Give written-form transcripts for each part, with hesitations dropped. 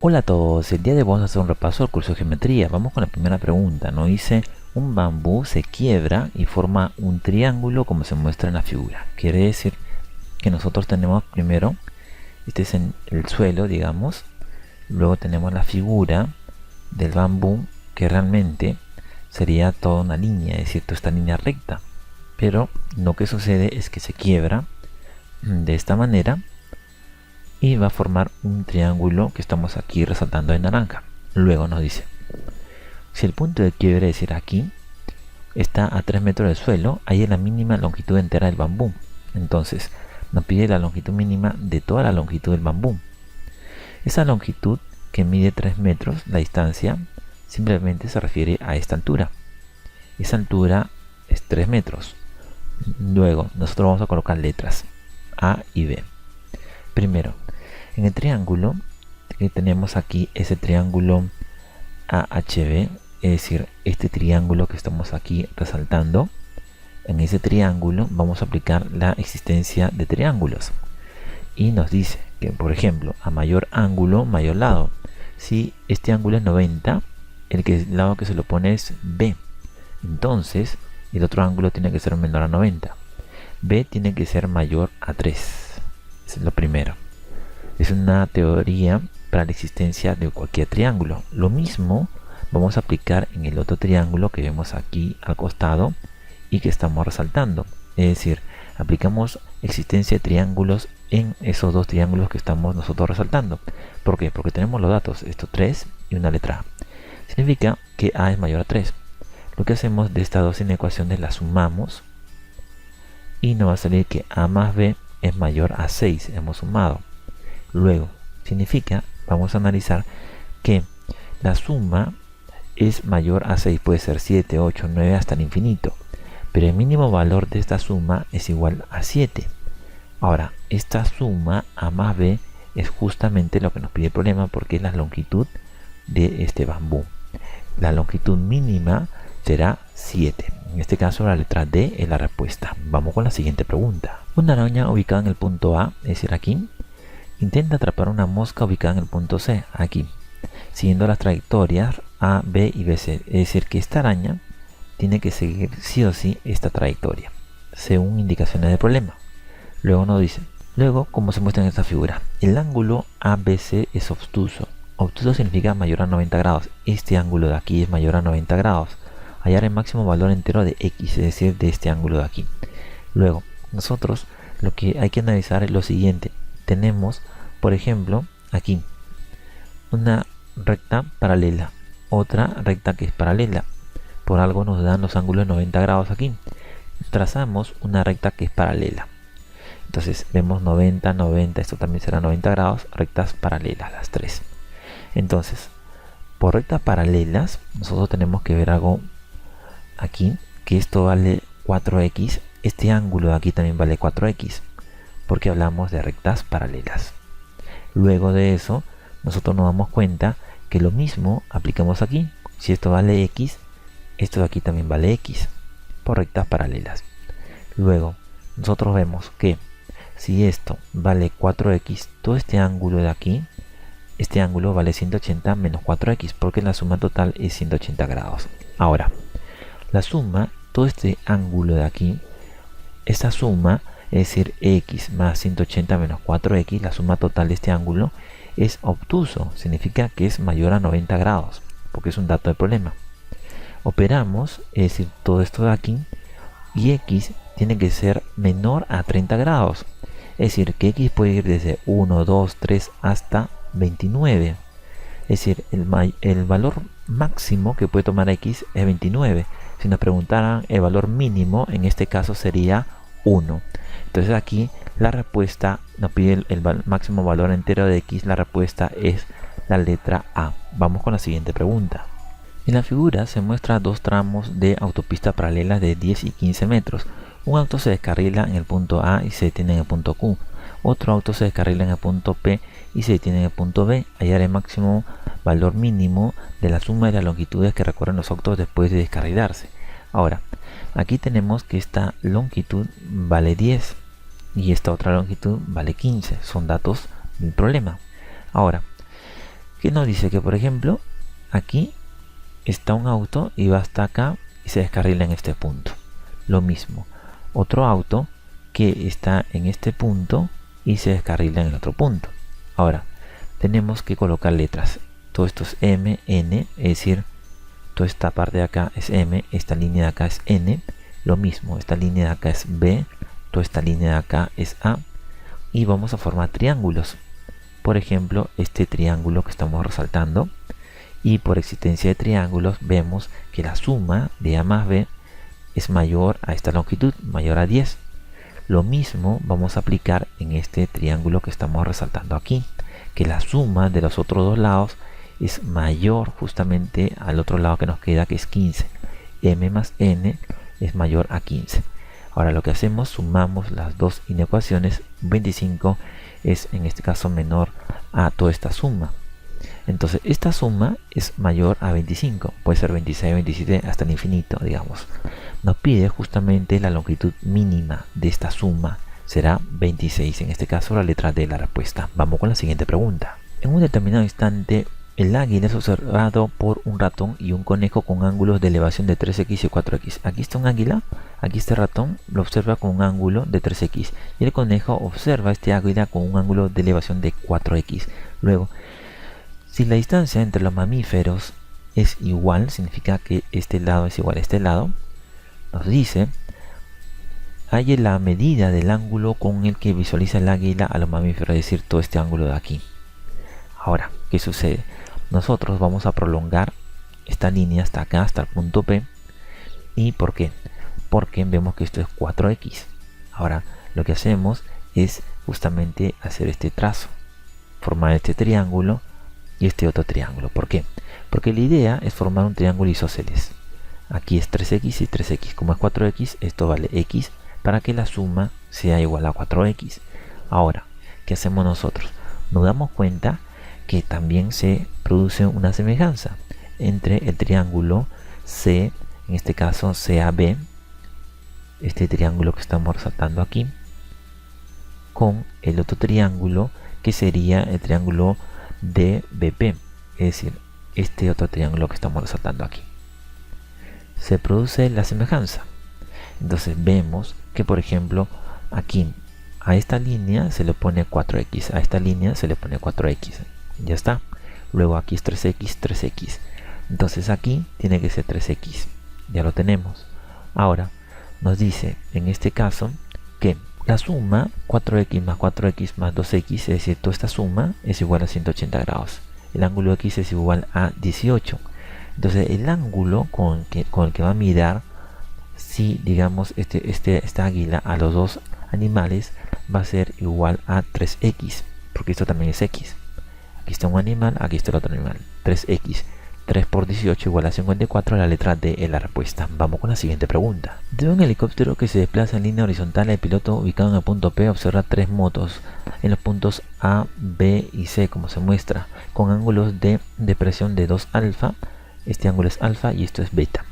Hola a todos, el día de hoy vamos a hacer un repaso del curso de geometría. Vamos con la primera pregunta. Nos dice, un bambú se quiebra y forma un triángulo como se muestra en la figura. Quiere decir que nosotros tenemos primero, este es en el suelo, digamos. Luego tenemos la figura del bambú, que realmente sería toda una línea, es decir, toda esta línea recta. Pero lo que sucede es que se quiebra de esta manera y va a formar un triángulo que estamos aquí resaltando en naranja. Luego nos dice, si el punto de quiebre, es decir, aquí, está a 3 metros del suelo, ahí es la mínima longitud entera del bambú. Entonces, nos pide la longitud mínima de toda la longitud del bambú. Esa longitud que mide 3 metros, la distancia, simplemente se refiere a esta altura. Esa altura es 3 metros. Luego, nosotros vamos a colocar letras A y B. Primero, en el triángulo que tenemos aquí, ese triángulo AHB, es decir, este triángulo que estamos aquí resaltando, en ese triángulo vamos a aplicar la existencia de triángulos. Y nos dice que, por ejemplo, a mayor ángulo, mayor lado. Si este ángulo es 90, el lado que se lo pone es B. Entonces, el otro ángulo tiene que ser menor a 90. B tiene que ser mayor a 3. Eso es lo primero. Es una teoría para la existencia de cualquier triángulo. Lo mismo vamos a aplicar en el otro triángulo que vemos aquí al costado y que estamos resaltando. Es decir, aplicamos existencia de triángulos en esos dos triángulos que estamos nosotros resaltando. ¿Por qué? Porque tenemos los datos, esto 3 y una letra A. Significa que A es mayor a 3. Lo que hacemos de estas dos inecuaciones las sumamos y nos va a salir que A más B es mayor a 6. Hemos sumado. Luego, significa, vamos a analizar que la suma es mayor a 6, puede ser 7, 8, 9 hasta el infinito. Pero el mínimo valor de esta suma es igual a 7. Ahora, esta suma A más B es justamente lo que nos pide el problema porque es la longitud de este bambú. La longitud mínima será 7. En este caso la letra D es la respuesta. Vamos con la siguiente pregunta. Una araña ubicada en el punto A, es decir aquí, intenta atrapar una mosca ubicada en el punto C, aquí, siguiendo las trayectorias A, B y BC. Es decir, que esta araña tiene que seguir sí o sí esta trayectoria, según indicaciones del problema. Luego nos dice, como se muestra en esta figura, el ángulo ABC es obtuso. Obtuso significa mayor a 90 grados. Este ángulo de aquí es mayor a 90 grados. Hallar el máximo valor entero de X, es decir, de este ángulo de aquí. Luego, nosotros lo que hay que analizar es lo siguiente. Tenemos, por ejemplo, aquí una recta paralela, otra recta que es paralela. Por algo nos dan los ángulos de 90 grados aquí. Trazamos una recta que es paralela. Entonces vemos 90, 90, esto también será 90 grados, rectas paralelas, las tres. Entonces, por rectas paralelas, nosotros tenemos que ver algo aquí, que esto vale 4x, este ángulo de aquí también vale 4x, porque hablamos de rectas paralelas. Luego de eso, nosotros nos damos cuenta que lo mismo aplicamos aquí. Si esto vale x, esto de aquí también vale x, por rectas paralelas. Luego, nosotros vemos que si esto vale 4x, todo este ángulo de aquí, este ángulo vale 180 menos 4x, porque la suma total es 180 grados. Ahora, la suma, todo este ángulo de aquí, esta suma, es decir, x más 180 menos 4x, la suma total de este ángulo es obtuso, significa que es mayor a 90 grados, porque es un dato de problema. Operamos, es decir, todo esto de aquí, y x tiene que ser menor a 30 grados. Es decir, que x puede ir desde 1, 2, 3 hasta 29. Es decir, el valor máximo que puede tomar x es 29. Si nos preguntaran el valor mínimo, en este caso sería 1. Entonces aquí la respuesta nos pide el máximo valor entero de x. La respuesta es la letra A. Vamos con la siguiente pregunta. En la figura se muestra dos tramos de autopista paralelas de 10 y 15 metros. Un auto se descarrila en el punto A y se detiene en el punto Q. Otro auto se descarrila en el punto P y se detiene en el punto B. Hallar el máximo valor mínimo de la suma de las longitudes que recorren los autos después de descarrilarse. Ahora, aquí tenemos que esta longitud vale 10 y esta otra longitud vale 15. Son datos del problema. Ahora, que nos dice que, por ejemplo, aquí está un auto y va hasta acá y se descarrila en este punto. Lo mismo, otro auto que está en este punto y se descarrila en el otro punto. Ahora, tenemos que colocar letras. Todo esto es M, N, es decir, toda esta parte de acá es M, esta línea de acá es N. Lo mismo, esta línea de acá es B, toda esta línea de acá es A. Y vamos a formar triángulos. Por ejemplo, este triángulo que estamos resaltando. Y por existencia de triángulos vemos que la suma de A más B es mayor a esta longitud, mayor a 10. Lo mismo vamos a aplicar en este triángulo que estamos resaltando aquí, que la suma de los otros dos lados es mayor justamente al otro lado que nos queda, que es 15. M más N es mayor a 15. Ahora lo que hacemos, sumamos las dos inecuaciones. 25 es en este caso menor a toda esta suma. Entonces esta suma es mayor a 25, puede ser 26, 27 hasta el infinito, digamos. Nos pide justamente la longitud mínima de esta suma, será 26, en este caso la letra D de la respuesta. Vamos con la siguiente pregunta. En un determinado instante, el águila es observado por un ratón y un conejo con ángulos de elevación de 3x y 4x. Aquí está un águila, aquí este ratón lo observa con un ángulo de 3x y el conejo observa este águila con un ángulo de elevación de 4x. Luego, si la distancia entre los mamíferos es igual, significa que este lado es igual a este lado, nos dice, halle la medida del ángulo con el que visualiza el águila a los mamíferos, es decir, todo este ángulo de aquí. Ahora, ¿qué sucede? Nosotros vamos a prolongar esta línea hasta acá, hasta el punto P. ¿Y por qué? Porque vemos que esto es 4x. Ahora, lo que hacemos es justamente hacer este trazo, formar este triángulo y este otro triángulo. ¿Por qué? Porque la idea es formar un triángulo isósceles. Aquí es 3x y 3x. Como es 4x, esto vale x para que la suma sea igual a 4x. Ahora, ¿qué hacemos nosotros? Nos damos cuenta que también se produce una semejanza entre el triángulo C, en este caso CAB, este triángulo que estamos resaltando aquí, con el otro triángulo que sería el triángulo DBP, es decir, este otro triángulo que estamos resaltando aquí. Se produce la semejanza. Entonces vemos que, por ejemplo, aquí a esta línea se le pone 4x, a esta línea se le pone 4x. Ya está. Luego aquí es 3x, 3x. Entonces aquí tiene que ser 3x. Ya lo tenemos. Ahora nos dice, en este caso, que la suma 4x más 4x más 2x, es decir, toda esta suma es igual a 180 grados. El ángulo x es igual a 18. Entonces el ángulo con el que va a mirar, si digamos esta águila a los dos animales, va a ser igual a 3x, porque esto también es x. Aquí está un animal, aquí está el otro animal. 3x. 3 por 18 igual a 54, la letra D es la respuesta. Vamos con la siguiente pregunta. De un helicóptero que se desplaza en línea horizontal, el piloto ubicado en el punto P observa tres motos en los puntos A, B y C, como se muestra, con ángulos de depresión de 2 alfa. Este ángulo es alfa y esto es beta.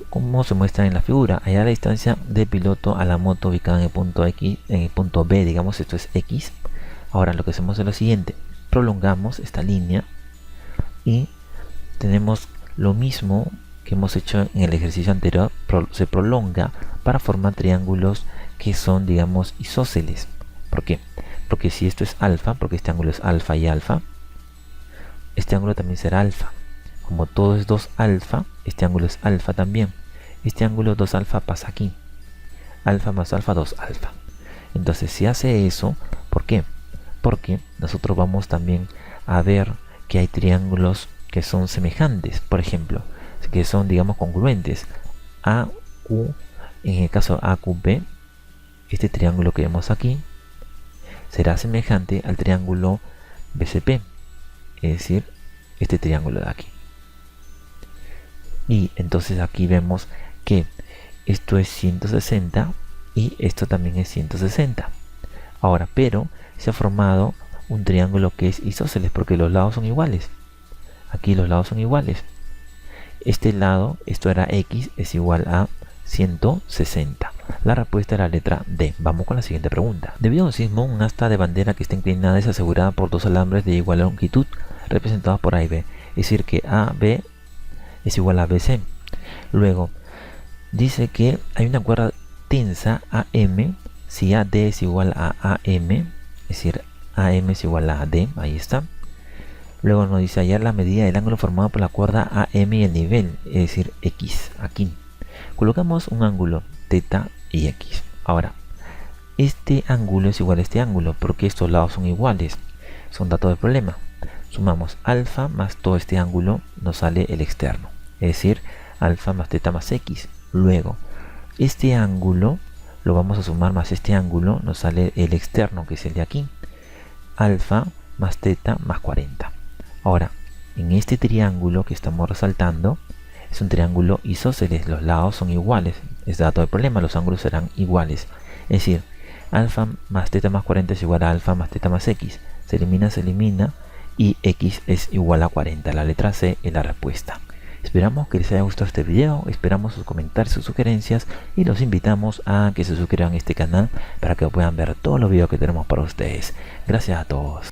Como se muestra en la figura, allá la distancia del piloto a la moto ubicada en el punto X, en el punto B, digamos, esto es X. Ahora lo que hacemos es lo siguiente. Prolongamos esta línea y tenemos lo mismo que hemos hecho en el ejercicio anterior, se prolonga para formar triángulos que son, digamos, isósceles. ¿Por qué? Porque si esto es alfa, porque este ángulo es alfa y alfa, este ángulo también será alfa. Como todo es 2 alfa, este ángulo es alfa también. Este ángulo 2 alfa pasa aquí. Alfa más alfa, 2 alfa. Entonces, si hace eso, ¿por qué? Porque nosotros vamos también a ver que hay triángulos que son semejantes, por ejemplo, que son, digamos, congruentes. AQ, en el caso AQB, este triángulo que vemos aquí será semejante al triángulo BCP, es decir, este triángulo de aquí. Y entonces aquí vemos que esto es 160 y esto también es 160. Ahora, pero se ha formado un triángulo que es isósceles porque los lados son iguales. Aquí los lados son iguales. Este lado, esto era x, es igual a 160. La respuesta era la letra D. Vamos con la siguiente pregunta. Debido a un sismo, un asta de bandera que está inclinada es asegurada por dos alambres de igual longitud representados por A y B. Es decir, que AB es igual a BC. Luego, dice que hay una cuerda tensa AM, si AD es igual a AM, es decir, AM es igual a AD, ahí está. Luego nos dice hallar la medida del ángulo formado por la cuerda AM y el nivel, es decir, X, aquí. Colocamos un ángulo θ y X. Ahora, este ángulo es igual a este ángulo porque estos lados son iguales. Son datos del problema. Sumamos alfa más todo este ángulo, nos sale el externo. Es decir, alfa más θ más X. Luego, este ángulo lo vamos a sumar más este ángulo, nos sale el externo, que es el de aquí. Alfa más θ más 40. Ahora, en este triángulo que estamos resaltando, es un triángulo isósceles, los lados son iguales. Es dato del problema, los ángulos serán iguales. Es decir, alfa más θ más 40 es igual a alfa más θ más X. Se elimina y X es igual a 40. La letra C es la respuesta. Esperamos que les haya gustado este video, esperamos sus comentarios, sus sugerencias y los invitamos a que se suscriban a este canal para que puedan ver todos los videos que tenemos para ustedes. Gracias a todos.